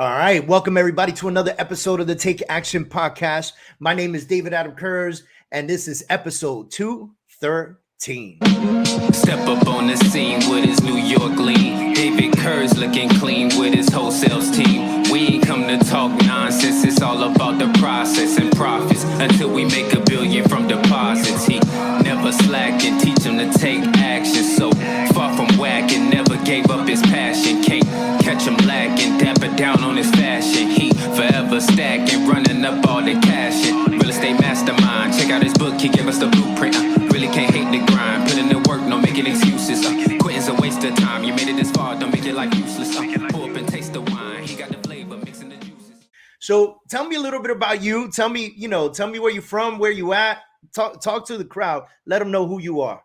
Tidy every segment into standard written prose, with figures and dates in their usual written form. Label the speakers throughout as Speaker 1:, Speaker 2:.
Speaker 1: All right, welcome everybody to another episode of the Take Action Podcast. My name is David Adam Kurz, and this is episode 213.
Speaker 2: Step up on the scene with his New York lean. David Kurz looking clean with his wholesales team. We ain't come to talk nonsense, it's all about the process and profits. Until we make $1 billion from deposits. He never slack and teach him to take action. So far from whack and never gave up his passion. Can't catch him lacking, dapper down on his fashion. He forever stacking, running up all the cash. Real estate mastermind, check out his book, he gave us the blueprint. Really can't hate the grind, put in the work, no making excuses. Quitting's a waste of time, you made it this far, don't make your life useless. Pull up and taste the wine, he got the flavor, mixing the juices.
Speaker 1: So tell me a little bit about you. Tell me where you're from, where you at. Talk to the crowd. Let them know who you are.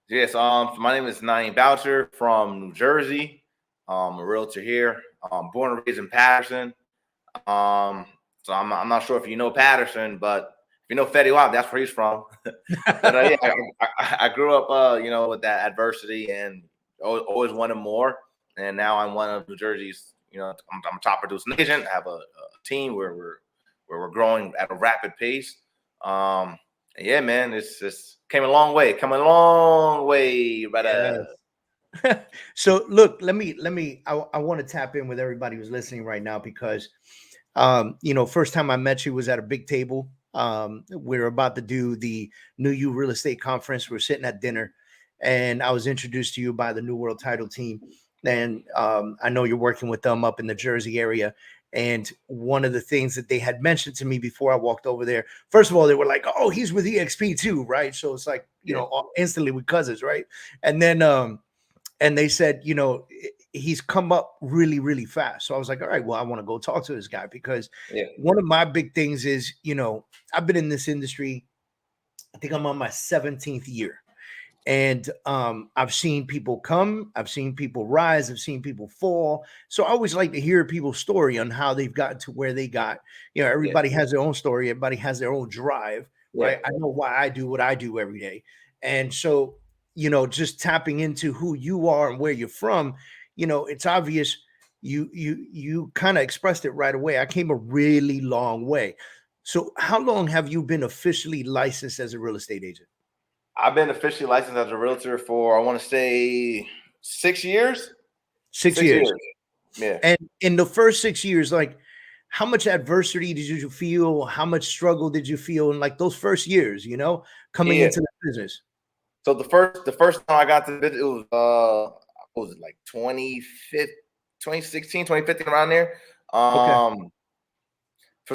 Speaker 3: Yes, my name is Naeem Boucher from New Jersey. I'm a realtor here. Born and raised in Patterson. So I'm not sure if you know Patterson, but if you know Fetty Wap, that's where he's from. But yeah, I grew up, with that adversity and always wanted more. And now I'm one of New Jersey's. I'm a top producing agent. I have a team where we're growing at a rapid pace. Yeah, man, it's came a long way. Right.
Speaker 1: Yes. So look, let me. I want to tap in with everybody who's listening right now because, first time I met you was at a big table. We're about to do the New You Real Estate Conference. We're sitting at dinner, and I was introduced to you by the New World Title team. And I know you're working with them up in the Jersey area. And one of the things that they had mentioned to me before I walked over there, first of all, they were like, "Oh, he's with EXP too, right?" So it's like, instantly with cousins, right? And then, and they said, he's come up really, really fast. So I was like, all right, well, I want to go talk to this guy because one of my big things is, I've been in this industry. I think I'm on my 17th year. And I've seen people come, I've seen people rise, I've seen people fall. So I always like to hear people's story on how they've gotten to where they got. Everybody has their own story. Everybody has their own drive, right? I know why I do what I do every day. And so, just tapping into who you are and where you're from, it's obvious you kind of expressed it right away. I came a really long way. So how long have you been officially licensed as a real estate agent?
Speaker 3: I've been officially licensed as a realtor for, I want to say, 6 years.
Speaker 1: 6 years.
Speaker 3: Yeah.
Speaker 1: And in the first 6 years, like, how much adversity did you feel? How much struggle did you feel in like those first years, coming into the business?
Speaker 3: So the first time I got to the business, it was what was it, like 2016, 2015, around there. For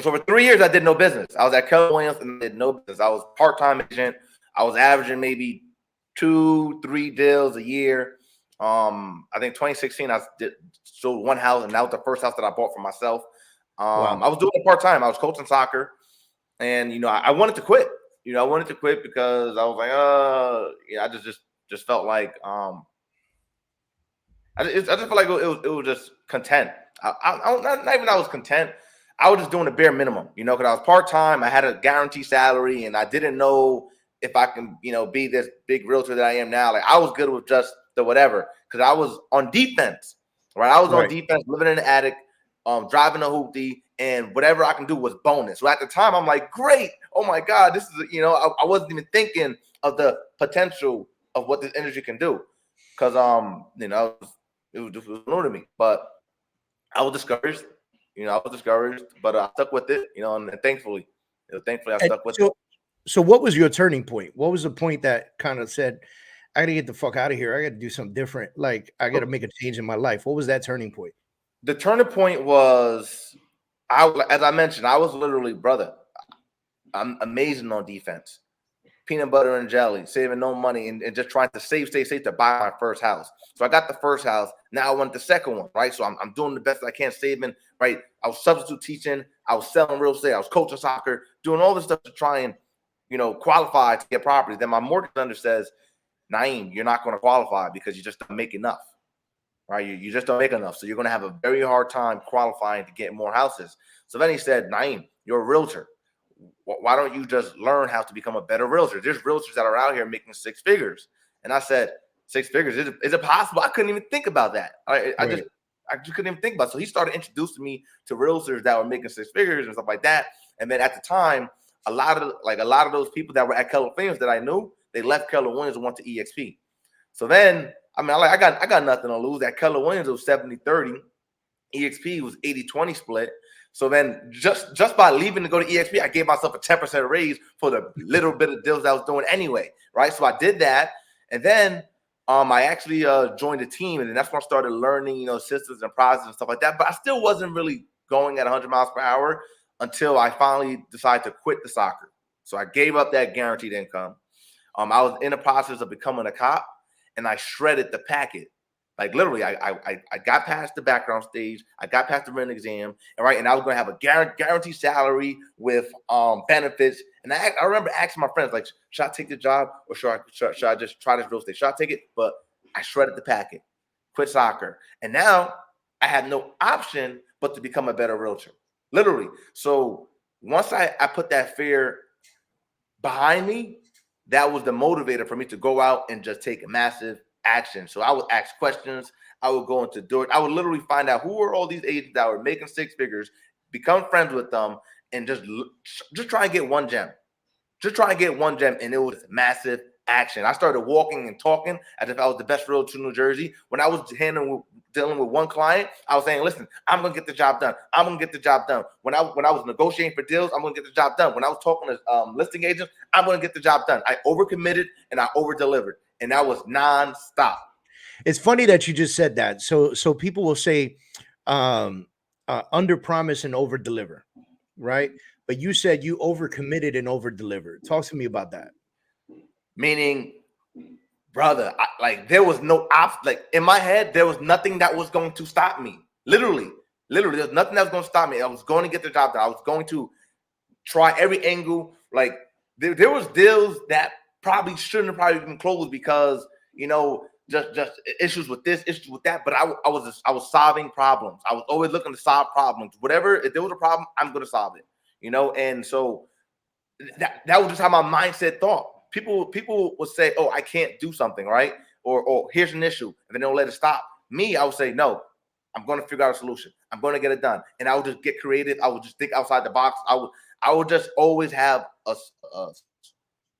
Speaker 3: over 3 years, I did no business. I was at Keller Williams and did no business. I was part-time agent. I was averaging maybe 2-3 deals a year. I think 2016 I sold one house, and that was the first house that I bought for myself.
Speaker 1: Wow.
Speaker 3: I was doing it part-time. I was coaching soccer, and I wanted to quit. I wanted to quit because I was like, I just felt like I just felt like it was just content. Not even I was content. I was just doing the bare minimum, because I was part-time. I had a guaranteed salary, and I didn't know if I can, be this big realtor that I am now. Like, I was good with just the whatever, because I was on defense, right? I was on defense, living in the attic, driving a hoopty, and whatever I can do was bonus. So at the time, I'm like, great. Oh my God, this is, I wasn't even thinking of the potential of what this industry can do. Because, it was new to me. But I was discouraged. But I stuck with it, and thankfully I stuck with it.
Speaker 1: So what was your turning point? What was the point that kind of said, I got to get the fuck out of here. I got to do something different. Like, I got to make a change in my life. What was that turning point?
Speaker 3: The turning point was, as I mentioned, I was literally, brother, I'm amazing on defense. Peanut butter and jelly, saving no money, and just trying to save to buy my first house. So I got the first house. Now I want the second one, right? So I'm doing the best I can, saving, right? I was substitute teaching. I was selling real estate. I was coaching soccer, doing all this stuff to try and, qualify to get properties. Then my mortgage lender says, Naeem, you're not going to qualify because you just don't make enough, right? You just don't make enough. So you're going to have a very hard time qualifying to get more houses. So then he said, Naeem, you're a realtor. Why don't you just learn how to become a better realtor? There's realtors that are out here making 6 figures. And I said, 6 figures? Is it possible? I couldn't even think about that. I just I just couldn't even think about it. So he started introducing me to realtors that were making six figures and stuff like that. And then at the time, a lot of those people that were at Keller Williams that I knew, they left Keller Williams and went to EXP. So then, I mean, I got nothing to lose. At Keller Williams, it was 70-30. EXP was 80-20 split. So then just by leaving to go to EXP, I gave myself a 10% raise for the little bit of deals I was doing anyway, right? So I did that. And then I actually joined a team, and then that's when I started learning, you know, systems and processes and stuff like that. But I still wasn't really going at 100 miles per hour until I finally decided to quit the soccer. So I gave up that guaranteed income. I was in the process of becoming a cop, and I shredded the packet. Like literally, I got past the background stage, I got past the written exam, and I was going to have a guaranteed salary with benefits. And I remember asking my friends, like, should I take the job or should I just try this real estate? Should I take it? But I shredded the packet, quit soccer, and now I had no option but to become a better realtor, literally. So once I put that fear behind me, that was the motivator for me to go out and just take a massive action. So I would ask questions. I would go into do it. I would literally find out who are all these agents that were making six figures, become friends with them, and just try and get one gem. Just try and get one gem, and it was massive action. I started walking and talking as if I was the best realtor in New Jersey. When I was dealing with one client, I was saying, listen, I'm going to get the job done. I'm going to get the job done. When I was negotiating for deals, I'm going to get the job done. When I was talking to listing agents, I'm going to get the job done. I overcommitted and I over-delivered, and that was nonstop.
Speaker 1: It's funny that you just said that. So people will say under promise and over deliver, right? But you said you overcommitted and over delivered. Talk to me about that.
Speaker 3: Meaning, brother, there was no like in my head, there was nothing that was going to stop me. Literally, there was nothing that was going to stop me. I was going to get the job done. I was going to try every angle. Like there was deals that probably shouldn't have been closed because, you know, just issues with this, issues with that. But I was solving problems. I was always looking to solve problems. Whatever, if there was a problem, I'm going to solve it. You know, and so that was just how my mindset thought. People would say, "Oh, I can't do something," right? Or here's an issue, and they don't let it stop. Me, I would say, "No, I'm going to figure out a solution. I'm going to get it done." And I would just get creative. I would just think outside the box. I would just always have a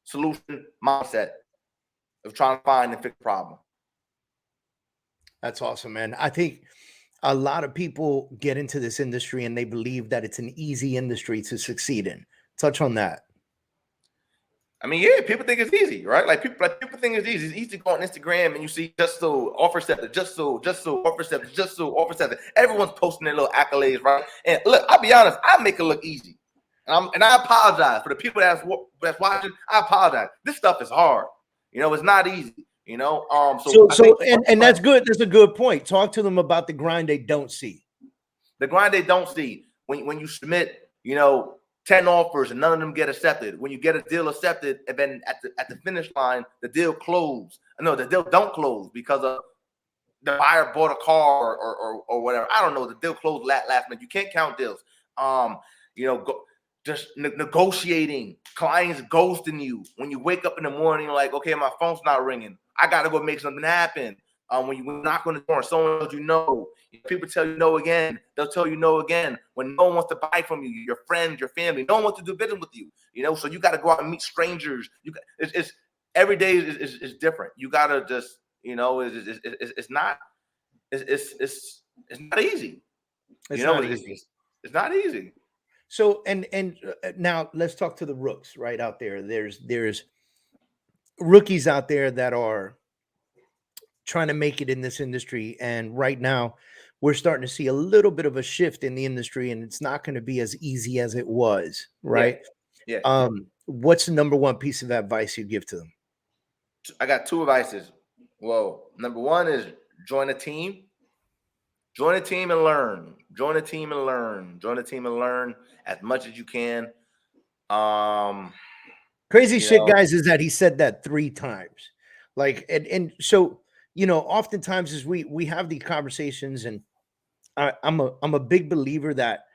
Speaker 3: solution mindset of trying to find and fix the problem.
Speaker 1: That's awesome, man. I think a lot of people get into this industry and they believe that it's an easy industry to succeed in. Touch on that.
Speaker 3: I mean, yeah, people think it's easy, right? Like people think it's easy. It's easy to go on Instagram and you see just so offer accepted, just so offer accepted, just so offer accepted. Everyone's posting their little accolades, right? And look, I'll be honest, I make it look easy, and I apologize for the people that's watching. I apologize. This stuff is hard. You know, it's not easy. You know,
Speaker 1: and that's good. That's a good point. Talk to them about the grind they don't see.
Speaker 3: The grind they don't see when you submit, you know, 10 offers and none of them get accepted. When you get a deal accepted, and then at the finish line, the deal closed. No, the deal don't close because of the buyer bought a car or whatever. I don't know. The deal closed last minute. You can't count deals. You know, just negotiating, clients ghosting you. When you wake up in the morning, you're like, okay, my phone's not ringing. I gotta go make something happen. When you knock on the door, someone tells you no. People tell you no again. They'll tell you no again. When no one wants to buy from you, your friends, your family, no one wants to do business with you. You know, so you got to go out and meet strangers. It's every day is different. You got to just, you know, it's not easy. It's not easy.
Speaker 1: So and now let's talk to the rooks right out there. There's rookies out there that are trying to make it in this industry, and right now we're starting to see a little bit of a shift in the industry, and it's not going to be as easy as it was, right?
Speaker 3: Yeah.
Speaker 1: What's the number one piece of advice you give to them?
Speaker 3: I got two advices. Well, number one is join a team. Join a team and learn. Join a team and learn. Join a team and learn as much as you can.
Speaker 1: Crazy shit, guys, is that he said that 3 times. Like, and so, you know, oftentimes as we have these conversations, and I'm a big believer that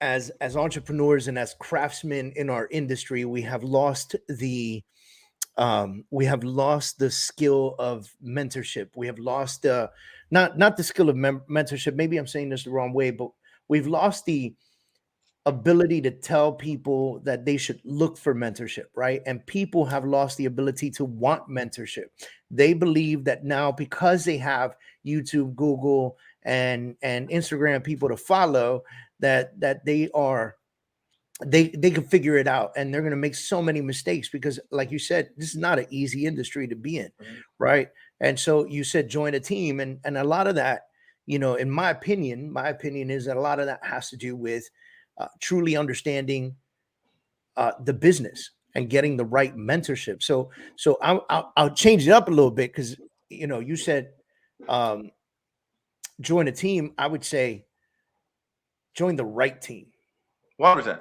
Speaker 1: as entrepreneurs and as craftsmen in our industry, we have lost the We have lost the skill of mentorship. We have lost not the skill of mentorship. Maybe I'm saying this the wrong way, but we've lost the ability to tell people that they should look for mentorship, right? And people have lost the ability to want mentorship. They believe that now, because they have YouTube, Google, and Instagram people to follow, that they can figure it out, and they're going to make so many mistakes because, like you said, this is not an easy industry to be in, right? And so you said join a team, and a lot of that, in my opinion is that a lot of that has to do with truly understanding the business and getting the right mentorship. So I'll change it up a little bit, because you said join a team. I would say join the right team.
Speaker 3: 100%.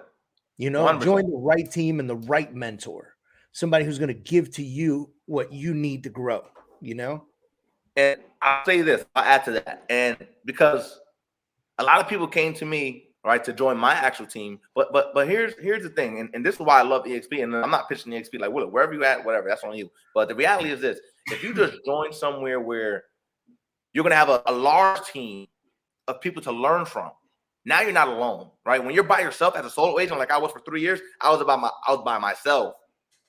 Speaker 1: Join the right team and the right mentor, somebody who's going to give to you what you need to grow.
Speaker 3: And I'll say this, I'll add to that, and because a lot of people came to me, right, to join my actual team. But here's the thing, and this is why I love EXP. And I'm not pitching EXP like, well, wherever you at, whatever, that's on you. But the reality is this: if you just join somewhere where you're gonna have a large team of people to learn from, now you're not alone, right? When you're by yourself as a solo agent, like I was for 3 years, I was by myself,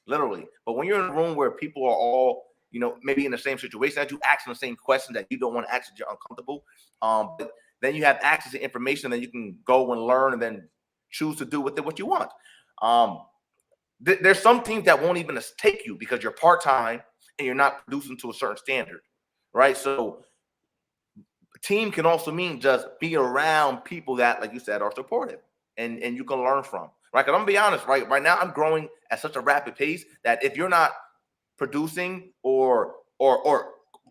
Speaker 3: literally. But when you're in a room where people are all, maybe in the same situation that you, asking the same questions that you don't want to ask, that you're uncomfortable, but then you have access to information that you can go and learn and then choose to do with it what you want. There's some teams that won't even take you because you're part-time and you're not producing to a certain standard, right? So team can also mean just be around people that, like you said, are supportive and you can learn from, right? Because I'm gonna be honest, right now I'm growing at such a rapid pace that if you're not producing or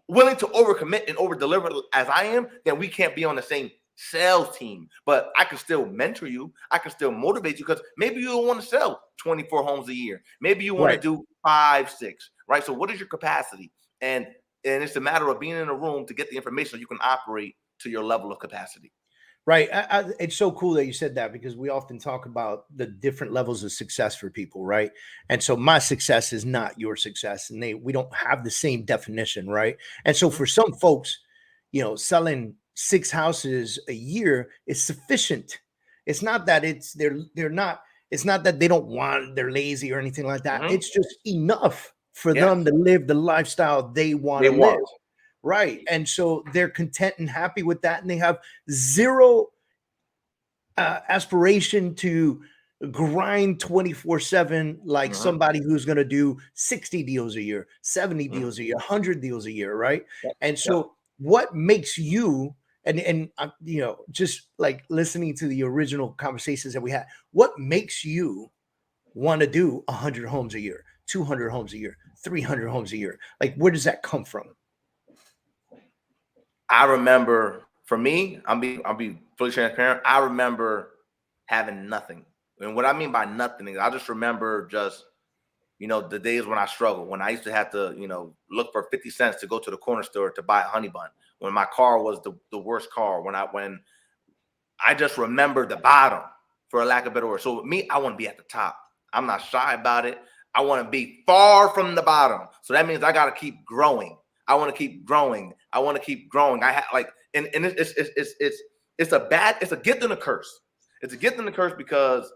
Speaker 3: willing to overcommit and over-deliver as I am, then we can't be on the same sales team. But I can still mentor you. I can still motivate you, because maybe you don't want to sell 24 homes a year. Maybe you want to do 5, 6, right? So what is your capacity? And it's a matter of being in a room to get the information so you can operate to your level of capacity.
Speaker 1: Right. It's so cool that you said that, because we often talk about the different levels of success for people, right? And so my success is not your success, and we don't have the same definition, right? And so for some folks, selling 6 houses a year is sufficient. It's not that they're not. It's not that they don't want, they're lazy or anything like that. It's just enough for them to live the lifestyle they want to live. Right. And so they're content and happy with that. And they have zero aspiration to grind 24/7 like somebody who's going to do 60 deals a year, 70 deals a year, 100 deals a year. Right. And so what makes you, and just like listening to the original conversations that we had, what makes you want to do 100 homes a year, 200 homes a year, 300 homes a year? Like, where does that come from?
Speaker 3: I remember, for me, I'll be fully transparent. I remember having nothing. And what I mean by nothing is I just remember the days when I struggled, when I used to have to, look for 50 cents to go to the corner store to buy a honey bun, when my car was the worst car, when I just remember the bottom, for a lack of a better word. So with me, I want to be at the top. I'm not shy about it. I want to be far from the bottom. So that means I got to keep growing. I want to keep growing. I want to keep growing. And it's a gift and a curse. It's a gift and a curse because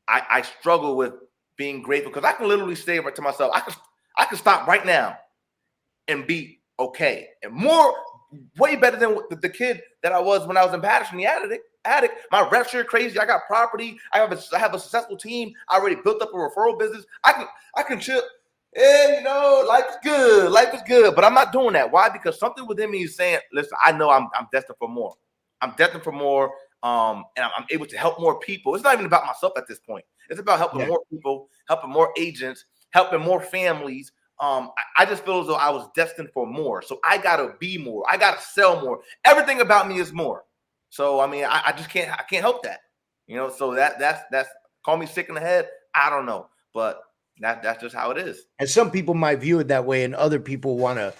Speaker 3: I struggle with being grateful, because I can literally say right to myself, I can stop right now and be okay, and way better than the kid that I was when I was in Patterson, the attic. My reps are crazy. I got property. I have a successful team. I already built up a referral business. I can chill. And life is good. Life is good. But I'm not doing that. Why? Because something within me is saying, listen, I know I'm destined for more. I'm destined for more. And I'm able to help more people. It's not even about myself at this point. It's about helping more people, helping more agents, helping more families. I just feel as though I was destined for more. So I gotta be more. I gotta sell more. Everything about me is more. So I mean, I just can't help that. So that's call me sick in the head. I don't know. But that's just how it is.
Speaker 1: And some people might view it that way, and other people want to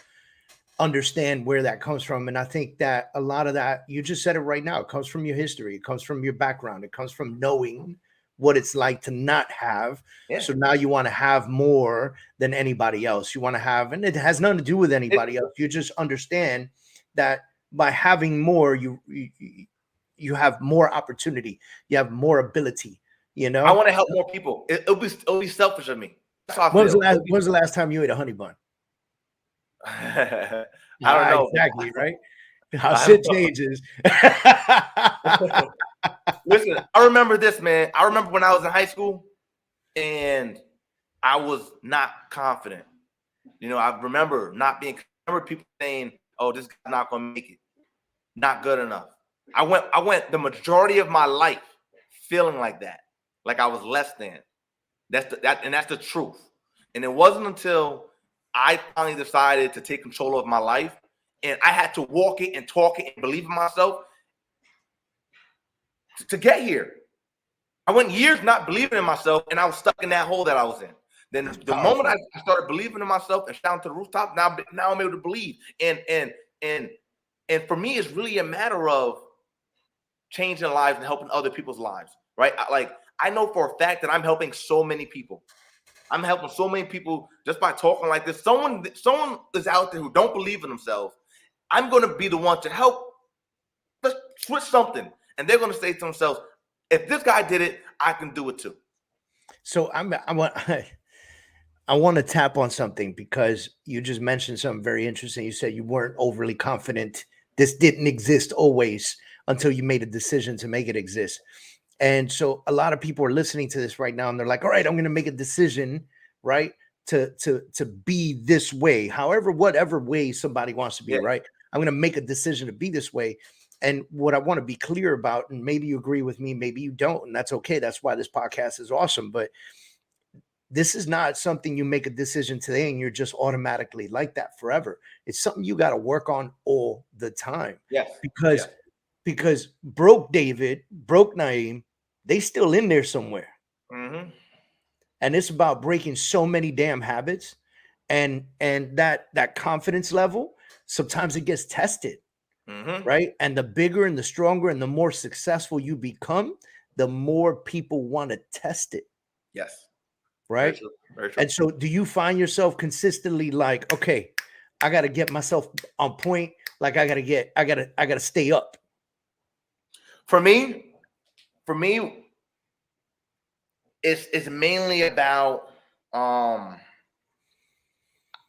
Speaker 1: understand where that comes from. And I think that a lot of that, you just said it right now, it comes from your history, it comes from your background, it comes from knowing what it's like to not have.
Speaker 3: Yeah.
Speaker 1: So now you want to have more than anybody else. You want to have, and it has nothing to do with anybody else. You just understand that by having more, you have more opportunity. You have more ability. You know,
Speaker 3: I want to help more people. It'll be selfish of me. That's how I
Speaker 1: when's
Speaker 3: feel.
Speaker 1: the last time you ate a honey bun?
Speaker 3: I don't know.
Speaker 1: Exactly, right? How
Speaker 3: I
Speaker 1: shit
Speaker 3: don't know.
Speaker 1: changes.
Speaker 3: Listen, I remember this, man. I remember when I was in high school and I was not confident. You know, I remember people saying, "Oh, this guy's not gonna make it. Not good enough." I went the majority of my life feeling like that, like I was less than. That's the truth. And it wasn't until I finally decided to take control of my life and I had to walk it and talk it and believe in myself to get here. I went years not believing in myself and I was stuck in that hole that I was in. Then the moment I started believing in myself and shouting to the rooftop, now I'm able to believe. And for me, it's really a matter of changing lives and helping other people's lives, right? I know for a fact that I'm helping so many people. I'm helping so many people just by talking like this. Someone is out there who don't believe in themselves. I'm going to be the one to help. Let's switch something. And they're going to say to themselves, if this guy did it, I can do it too.
Speaker 1: So I want to tap on something because you just mentioned something very interesting. You said you weren't overly confident. This didn't exist always until you made a decision to make it exist. And so a lot of people are listening to this right now and they're like, all right, I'm going to make a decision, right? To be this way, however, whatever way somebody wants to be, right? I'm going to make a decision to be this way. And what I want to be clear about, and maybe you agree with me, maybe you don't, and that's okay. That's why this podcast is awesome. But this is not something you make a decision today and you're just automatically like that forever. It's something you got to work on all the time.
Speaker 3: Yes.
Speaker 1: Because broke David, broke Naeem, they still in there somewhere.
Speaker 3: Mm-hmm.
Speaker 1: And it's about breaking so many damn habits, and that confidence level, sometimes it gets tested, right? And the bigger and the stronger and the more successful you become, the more people want to test it.
Speaker 3: Yes.
Speaker 1: Right.
Speaker 3: Very true. Very true.
Speaker 1: And so do you find yourself consistently like, okay, I got to get myself on point. Like I got to stay up.
Speaker 3: For me, it's mainly about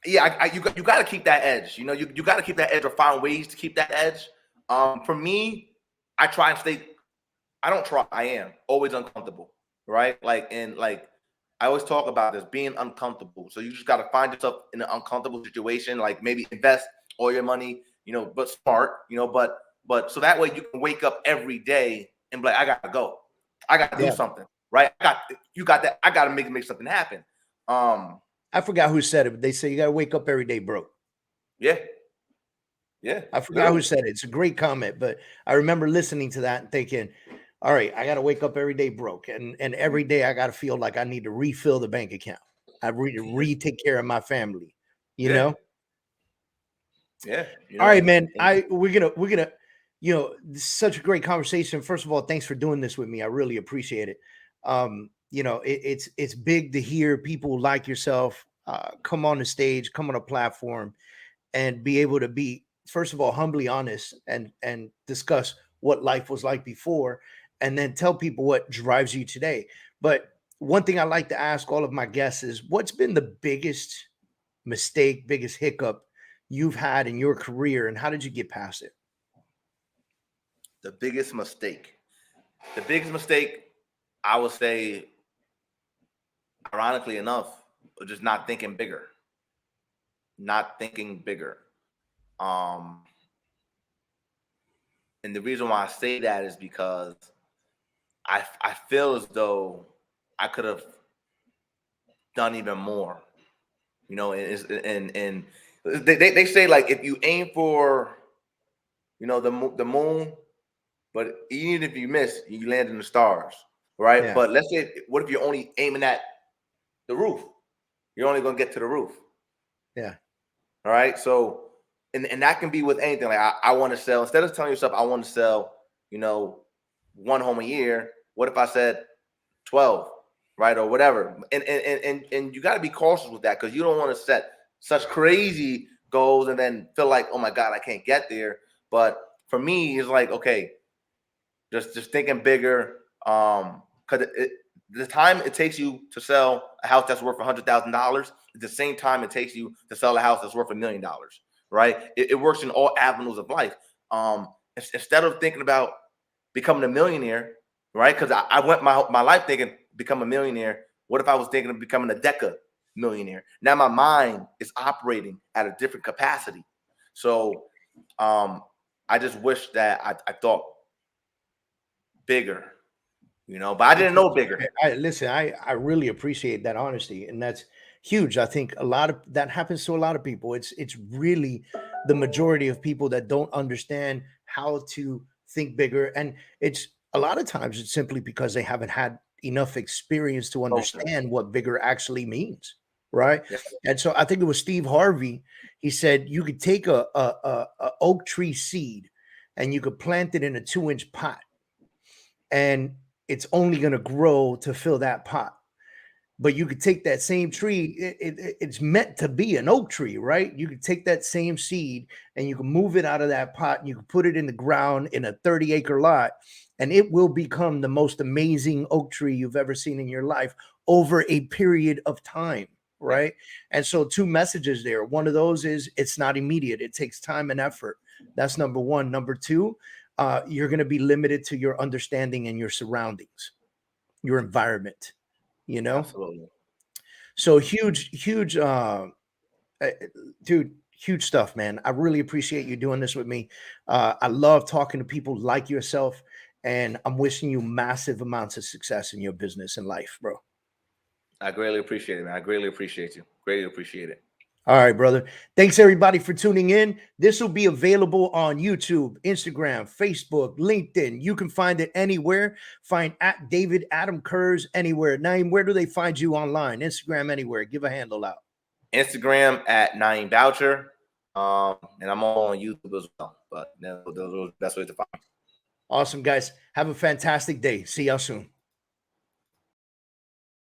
Speaker 3: you got to keep that edge. You know, you got to keep that edge or find ways to keep that edge. For me, I try and stay. I don't try. I am always uncomfortable, right? I always talk about this being uncomfortable. So you just got to find yourself in an uncomfortable situation. Like maybe invest all your money, you know, but smart, you know, but so that way you can wake up every day and be like, I gotta go. I gotta do something, right? You got that. I gotta make something happen.
Speaker 1: I forgot who said it, but they say you gotta wake up every day broke.
Speaker 3: Yeah.
Speaker 1: I forgot who said it. It's a great comment, but I remember listening to that and thinking, all right, I gotta wake up every day broke, and every day I gotta feel like I need to refill the bank account. I take care of my family, you know.
Speaker 3: Yeah.
Speaker 1: All right, man. We're gonna, you know, this is such a great conversation. First of all, thanks for doing this with me. I really appreciate it. You know, it's big to hear people like yourself come on the stage, come on a platform, and be able to be, first of all, humbly honest and discuss what life was like before, and then tell people what drives you today. But one thing I like to ask all of my guests is, what's been the biggest mistake, biggest hiccup you've had in your career, and how did you get past it?
Speaker 3: The biggest mistake, I would say, ironically enough, was just not thinking bigger. And the reason why I say that is because I feel as though I could have done even more. You know, and they say, like, if you aim for, you know, the moon, but even if you miss, you land in the stars, right?
Speaker 1: Yeah.
Speaker 3: But let's say, what if you're only aiming at the roof? You're only gonna get to the roof.
Speaker 1: Yeah.
Speaker 3: All right. So, and that can be with anything. Like I want to sell, instead of telling yourself I want to sell, you know, one home a year. What if I said 12, right, or whatever. And you got to be cautious with that, because you don't want to set such crazy goals and then feel like, oh my God, I can't get there. But for me, it's like, okay, just thinking bigger. Because the time it takes you to sell a house that's worth $100,000 is the same time it takes you to sell a house that's worth $1 million, right? It works in all avenues of life. Instead of thinking about becoming a millionaire, right? Because I went my life thinking become a millionaire. What if I was thinking of becoming a deca millionaire? Now my mind is operating at a different capacity. So I just wish that I thought bigger, but I didn't know bigger.
Speaker 1: Listen, I really appreciate that honesty, and that's huge. I think a lot of that happens to a lot of people. It's really the majority of people that don't understand how to think bigger, and it's a lot of times it's simply because they haven't had enough experience to understand what bigger actually means, right?
Speaker 3: Yeah.
Speaker 1: And so I think it was Steve Harvey. He said you could take a oak tree seed and you could plant it in a 2-inch pot, and it's only going to grow to fill that pot. But you could take that same tree, it's meant to be an oak tree, right? You could take that same seed and you can move it out of that pot and you can put it in the ground in a 30-acre lot, and it will become the most amazing oak tree you've ever seen in your life over a period of time, right? And so 2 messages there. One of those is it's not immediate. It takes time and effort. That's number 1. Number 2, you're going to be limited to your understanding and your surroundings, your environment,
Speaker 3: Absolutely.
Speaker 1: So huge, dude, huge stuff, man. I really appreciate you doing this with me. I love talking to people like yourself, and I'm wishing you massive amounts of success in your business and life, bro.
Speaker 3: I greatly appreciate it, man. I greatly appreciate you. Greatly appreciate it.
Speaker 1: All right, brother. Thanks everybody for tuning in. This will be available on YouTube, Instagram, Facebook, LinkedIn. You can find it anywhere. Find at David Adam Kurz anywhere. Naeem, where do they find you online? Instagram, anywhere. Give a handle out.
Speaker 3: Instagram at Naeem Boucher. And I'm on YouTube as well. But those are the best ways to find me.
Speaker 1: Awesome, guys. Have a fantastic day. See y'all soon.